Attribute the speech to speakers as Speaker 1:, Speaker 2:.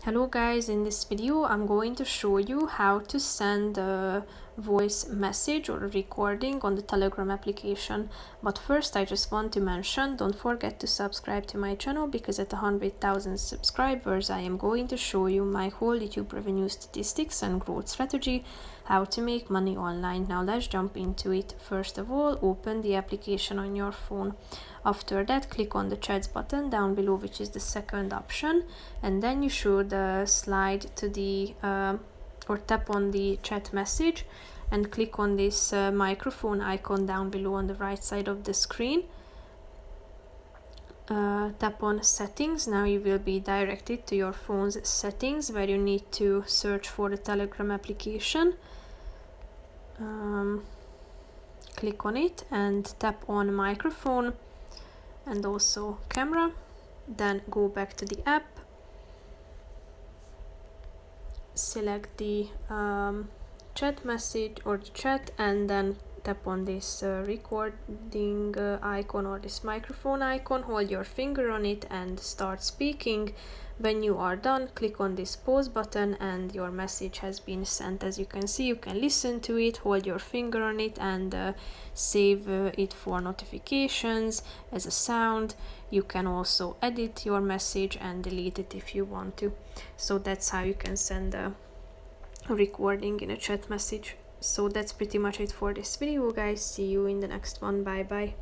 Speaker 1: Hello guys, in this video I'm going to show you how to send a voice message or a recording on the Telegram application. But first I just want to mention, don't forget to subscribe to my channel, because at 100,000 subscribers I am going to show you my whole YouTube revenue statistics and growth strategy, how to make money online. Now let's jump into it. First of all, open the application on your phone. After that, click on the chats button down below, which is the second option, and then you should slide to the or tap on the chat message and click on this microphone icon down below on the right side of the screen. Tap on settings. Now you will be directed to your phone's settings, where you need to search for the Telegram application. Click on it and tap on microphone and also camera. Then go back to the app, select the chat message or the chat, and then tap on this recording icon or this microphone icon. Hold your finger on it and start speaking. When you are done, click on this pause button and your message has been sent. As you can see, you can listen to it, hold your finger on it, and save it for notifications as a sound. You can also edit your message and delete it if you want to. So that's how you can send a recording in a chat message. So that's pretty much it for this video, guys. See you in the next one. Bye bye.